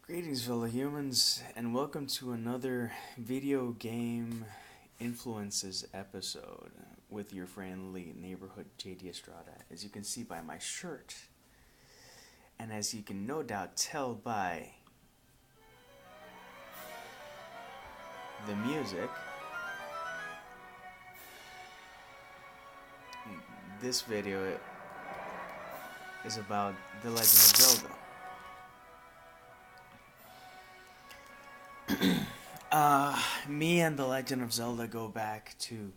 Greetings, fellow humans, and welcome to another video game influences episode with your friendly neighborhood JD Estrada. As you can see by my shirt, and as you can no doubt tell by the music, this video is about The Legend of Zelda. Me and The Legend of Zelda go back to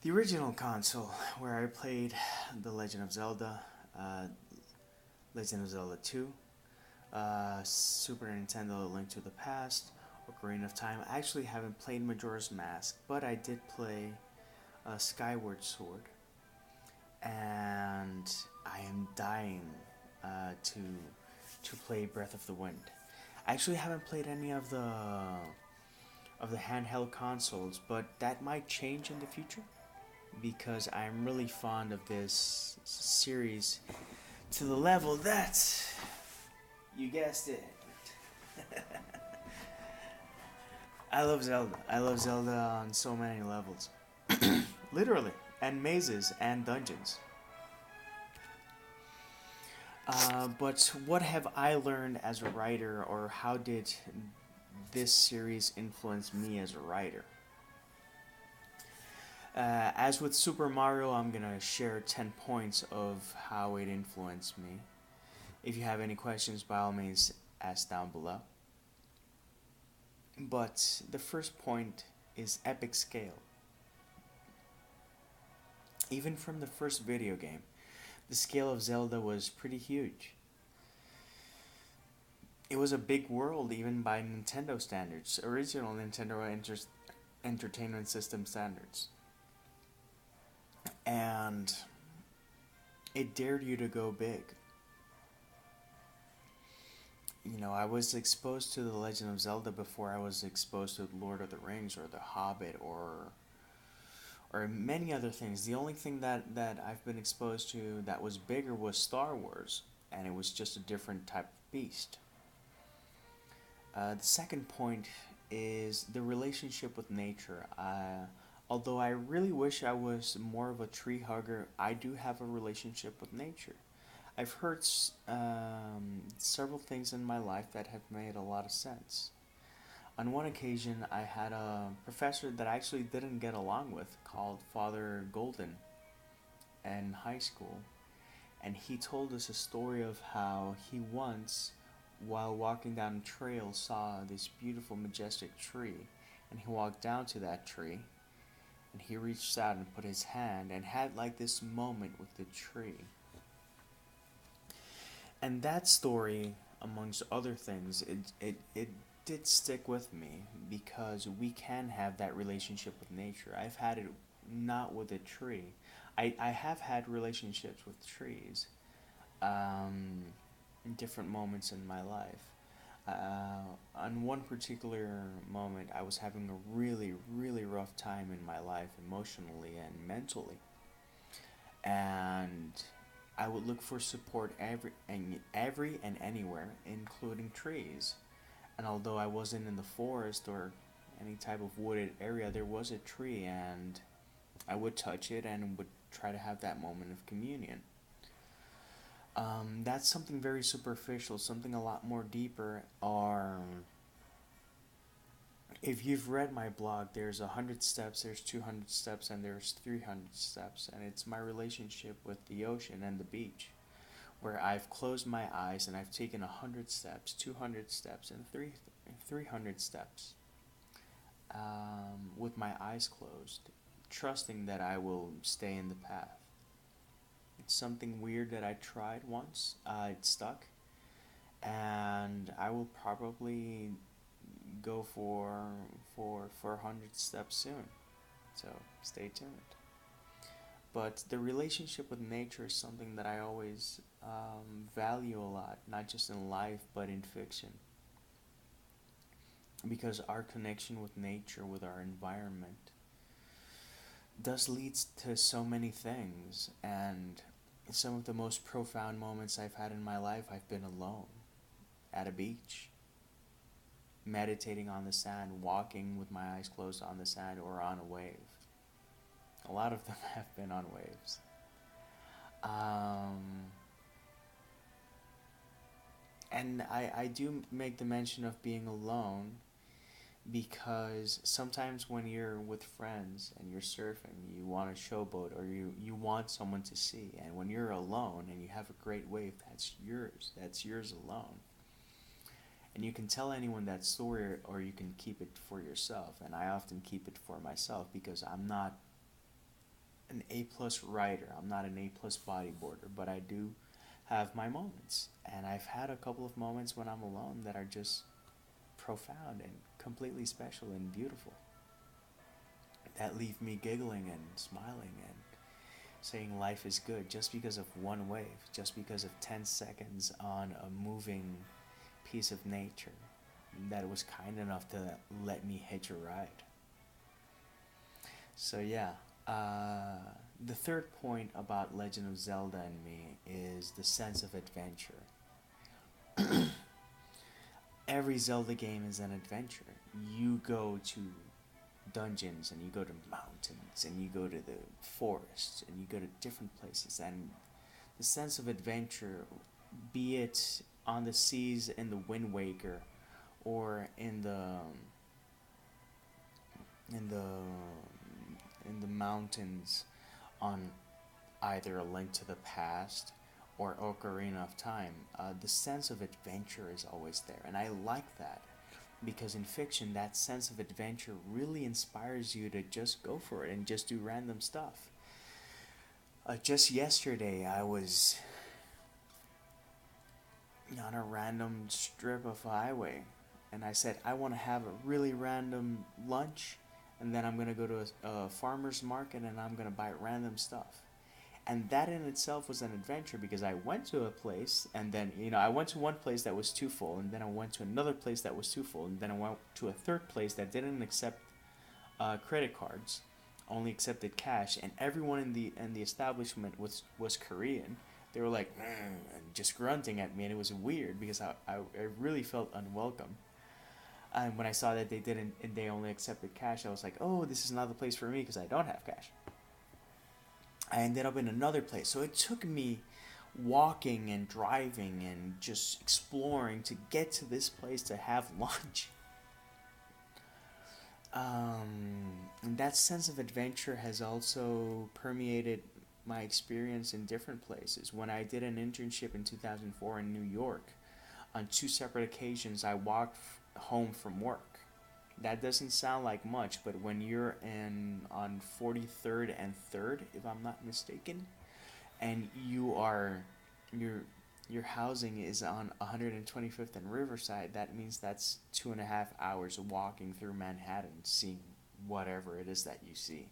the original console where I played The Legend of Zelda, Legend of Zelda 2, Super Nintendo A Link to the Past, Ocarina of Time. I actually haven't played Majora's Mask, but I did play Skyward Sword, and I am dying to play Breath of the Wind. I actually haven't played any of the handheld consoles, but that might change in the future because I'm really fond of this series to the level that you guessed it. I love Zelda. I love Zelda on so many levels. Literally, and mazes and dungeons. But what have I learned as a writer, or how did this series influence me as a writer? As with Super Mario, I'm gonna share 10 points of how it influenced me. If you have any questions, by all means, ask down below. But the first point is epic scale. Even from the first video game, the scale of Zelda was pretty huge. It was a big world even by Nintendo standards, original Nintendo Entertainment System standards. And it dared you to go big. You know, I was exposed to The Legend of Zelda before I was exposed to Lord of the Rings or The Hobbit or many other things. The only thing that I've been exposed to that was bigger was Star Wars, and it was just a different type of beast. The second point is the relationship with nature. Although I really wish I was more of a tree hugger, I do have a relationship with nature. I've heard several things in my life that have made a lot of sense. On one occasion, I had a professor that I actually didn't get along with called Father Golden in high school. And he told us a story of how he once, while walking down a trail, saw this beautiful, majestic tree. And he walked down to that tree, and he reached out and put his hand and had like this moment with the tree. And that story, amongst other things, it did stick with me because we can have that relationship with nature. I've had it not with a tree. I have had relationships with trees in different moments in my life. On one particular moment, I was having a really, really rough time in my life, emotionally and mentally. And I would look for support every and anywhere, including trees. And although I wasn't in the forest or any type of wooded area, there was a tree, and I would touch it and would try to have that moment of communion. That's something very superficial. Something a lot more deeper are, if you've read my blog, there's 100 steps, there's 200 steps, and there's 300 steps, and it's my relationship with the ocean and the beach, where I've closed my eyes and I've taken 100 steps, 200 steps, and 300 steps with my eyes closed, trusting that I will stay in the path. It's something weird that I tried once. It stuck, and I will probably go for 100 steps soon. So stay tuned. But the relationship with nature is something that I always value a lot, not just in life but in fiction. Because our connection with nature, with our environment, does lead to so many things. And some of the most profound moments I've had in my life, I've been alone. at a beach, meditating on the sand, walking with my eyes closed on the sand, or on a wave. A lot of them have been on waves. And I do make the mention of being alone because sometimes when you're with friends and you're surfing, you want a showboat or you want someone to see. And when you're alone and you have a great wave, that's yours alone. And you can tell anyone that story or you can keep it for yourself. And I often keep it for myself because I'm not an A-plus writer, I'm not an A-plus bodyboarder, but I do have my moments. And I've had a couple of moments when I'm alone that are just profound and completely special and beautiful, that leave me giggling and smiling and saying life is good just because of one wave, just because of 10 seconds on a moving piece of nature that was kind enough to let me hitch a ride. So yeah, the third point about Legend of Zelda and me is the sense of adventure. Every Zelda game is an adventure. You go to dungeons and you go to mountains and you go to the forests and you go to different places, and the sense of adventure, be it on the seas in the Wind Waker or in the mountains on either A Link to the Past or Ocarina of Time, the sense of adventure is always there, and I like that because in fiction that sense of adventure really inspires you to just go for it and just do random stuff. Just yesterday I was on a random strip of highway and I said I want to have a really random lunch, and then I'm going to go to a farmer's market and I'm going to buy random stuff. And that in itself was an adventure because I went to a place and then, I went to one place that was too full, and then I went to another place that was too full, and then I went to a third place that didn't accept credit cards, only accepted cash, and everyone in the establishment was Korean. They were like, and just grunting at me, and it was weird because I really felt unwelcome. And when I saw that they only accepted cash, I was like, oh, this is not the place for me because I don't have cash. I ended up in another place. So it took me walking and driving and just exploring to get to this place to have lunch. And that sense of adventure has also permeated my experience in different places. When I did an internship in 2004 in New York, on 2 separate occasions I walked home from work. That doesn't sound like much, but when you're on 43rd and 3rd, if I'm not mistaken, and your housing is on 125th and Riverside, that means that's 2.5 hours of walking through Manhattan, seeing whatever it is that you see.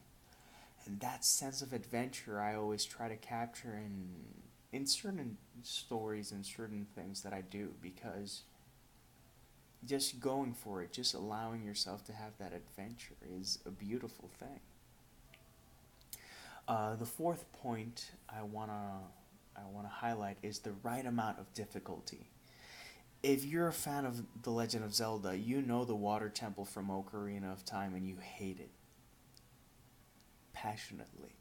And that sense of adventure I always try to capture in certain stories and certain things that I do, because just going for it, just allowing yourself to have that adventure is a beautiful thing. The fourth point I wanna highlight is the right amount of difficulty. If you're a fan of The Legend of Zelda, you know the water temple from Ocarina of Time and you hate it passionately.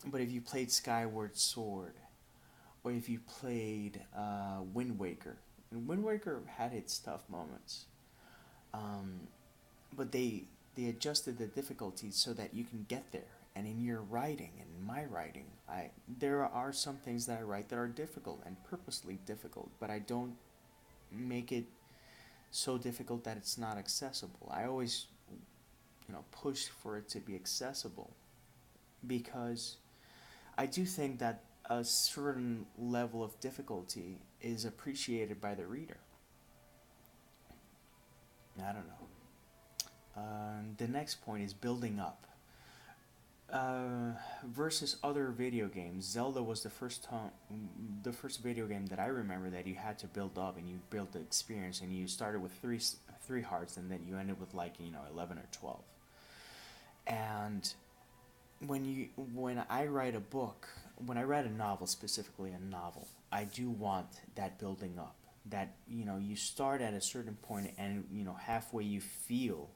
But if you played Skyward Sword, or if you played Wind Waker, and Wind Waker had its tough moments, but they adjusted the difficulty so that you can get there. And in your writing, and in my writing, there are some things that I write that are difficult and purposely difficult, but I don't make it so difficult that it's not accessible. I always, push for it to be accessible, because I do think that a certain level of difficulty is appreciated by the reader. I don't know. The next point is building up. Versus other video games, Zelda was the first video game that I remember that you had to build up, and you built the experience, and you started with three hearts, and then you ended with 11 or 12. And when I write a book, when I write a novel, specifically a novel, I do want that building up. that, you start at a certain point and, halfway you feel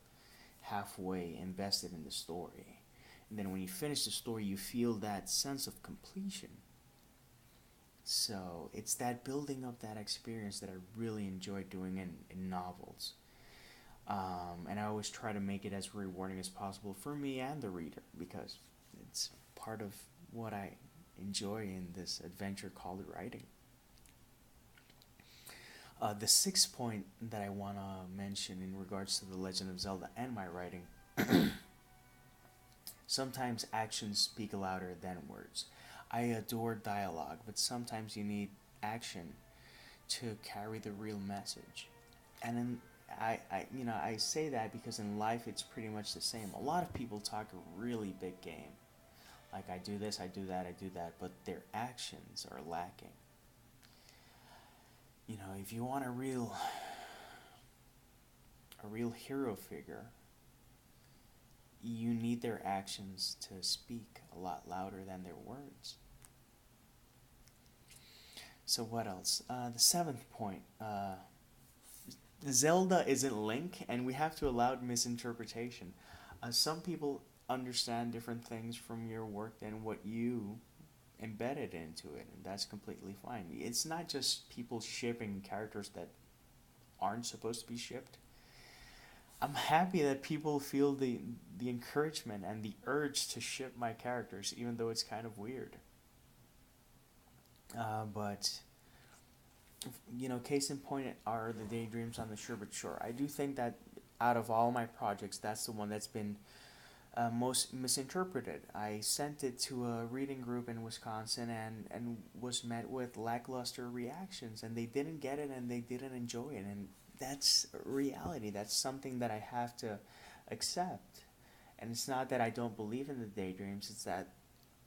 halfway invested in the story. And then when you finish the story, you feel that sense of completion. So it's that building up that experience that I really enjoy doing in novels. And I always try to make it as rewarding as possible for me and the reader, because it's part of what I enjoy in this adventure called writing. The sixth point that I want to mention in regards to The Legend of Zelda and my writing: sometimes actions speak louder than words. I adore dialogue, but sometimes you need action to carry the real message. And in, I say that because in life it's pretty much the same. A lot of people talk a really big game, like I do this, I do that, I do that, but their actions are lacking. If you want a real hero figure, you need their actions to speak a lot louder than their words. So what else? The seventh point. Zelda isn't Link, and we have to allow misinterpretation. Some people understand different things from your work than what you embedded into it, and that's completely fine. It's not just people shipping characters that aren't supposed to be shipped. I'm happy that people feel the encouragement and the urge to ship my characters, even though it's kind of weird. But case in point are the daydreams on the sherbet shore. I do think that out of all my projects, that's the one that's been most misinterpreted. I sent it to a reading group in Wisconsin and was met with lackluster reactions, and they didn't get it and they didn't enjoy it, and that's reality. That's something that I have to accept. And it's not that I don't believe in the daydreams, it's that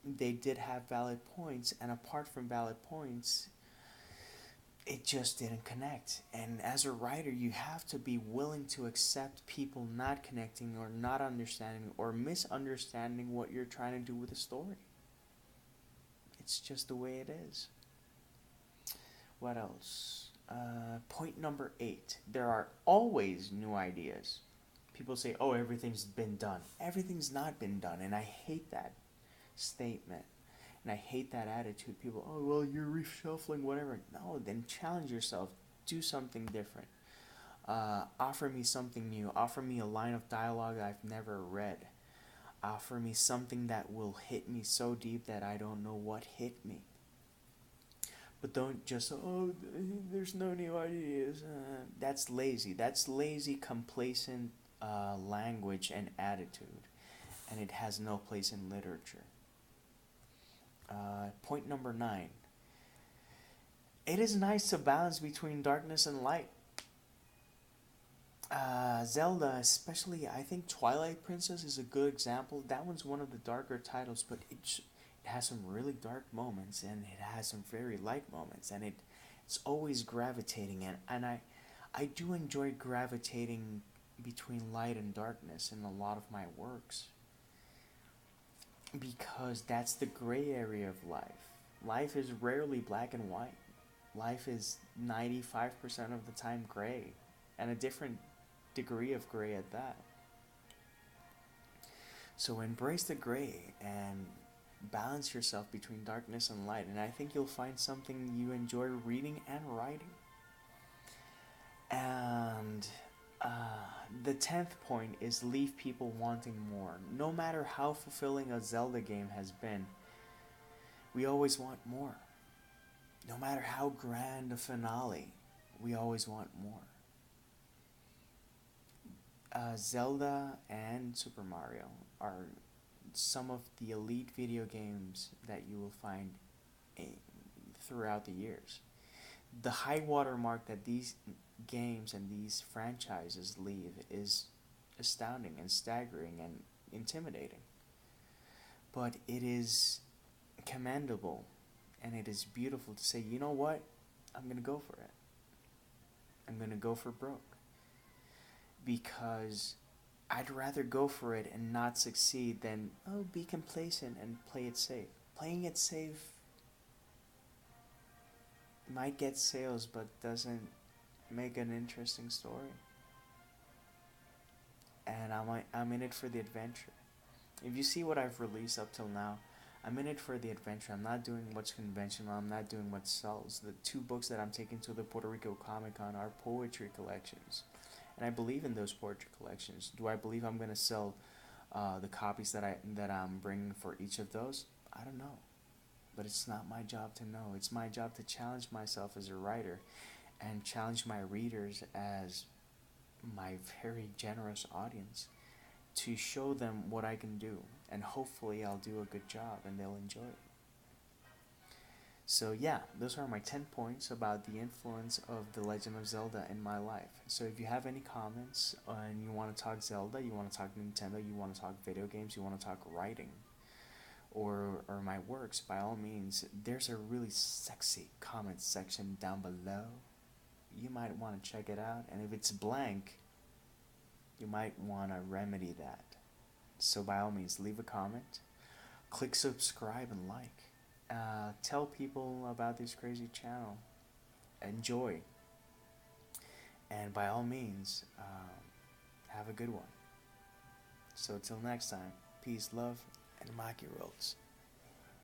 they did have valid points, and apart from valid points, it just didn't connect. And as a writer, you have to be willing to accept people not connecting or not understanding or misunderstanding what you're trying to do with the story. It's just the way it is. What else? Point number 8. There are always new ideas. People say, oh, everything's been done. Everything's not been done, and I hate that statement. And I hate that attitude. People, oh, well, you're reshuffling, whatever. No, then challenge yourself. Do something different. Offer me something new. Offer me a line of dialogue that I've never read. Offer me something that will hit me so deep that I don't know what hit me. But don't just, oh, there's no new ideas. That's lazy. That's lazy, complacent language and attitude. And it has no place in literature. Point number 9. It is nice to balance between darkness and light. Zelda, especially, I think Twilight Princess is a good example. That one's one of the darker titles, but it has some really dark moments, and it has some very light moments, and it's always gravitating, and I do enjoy gravitating between light and darkness in a lot of my works, because that's the gray area of life. Life is rarely black and white. Life is 95% of the time gray, and a different degree of gray at that. So embrace the gray and balance yourself between darkness and light, and I think you'll find something you enjoy reading and writing. And the 10th point is leave people wanting more. No matter how fulfilling a Zelda game has been, we always want more. No matter how grand a finale, we always want more. Zelda and Super Mario are some of the elite video games that you will find throughout the years. The high water mark that these games and these franchises leave is astounding and staggering and intimidating. But it is commendable, and it is beautiful to say, you know what? I'm going to go for it. I'm going to go for broke. Because I'd rather go for it and not succeed than, be complacent and play it safe. Playing it safe might get sales but doesn't make an interesting story. And I'm in it for the adventure. If you see what I've released up till now, I'm in it for the adventure. I'm not doing what's conventional. I'm not doing what sells. The two books that I'm taking to the Puerto Rico Comic Con are poetry collections, and I believe in those poetry collections. Do I believe I'm gonna sell the copies that I'm bringing for each of those? I don't know, but it's not my job to know. It's my job to challenge myself as a writer, and challenge my readers as my very generous audience, to show them what I can do, and hopefully I'll do a good job and they'll enjoy it. So yeah, those are my 10 points about the influence of The Legend of Zelda in my life. So if you have any comments and you want to talk Zelda, you want to talk Nintendo, you want to talk video games, you want to talk writing, or my works, by all means, there's a really sexy comment section down below. You might want to check it out, and if it's blank, you might want to remedy that. So by all means, leave a comment, click subscribe and like. Tell people about this crazy channel. Enjoy. And by all means, have a good one. So till next time, peace, love, and maki rolls.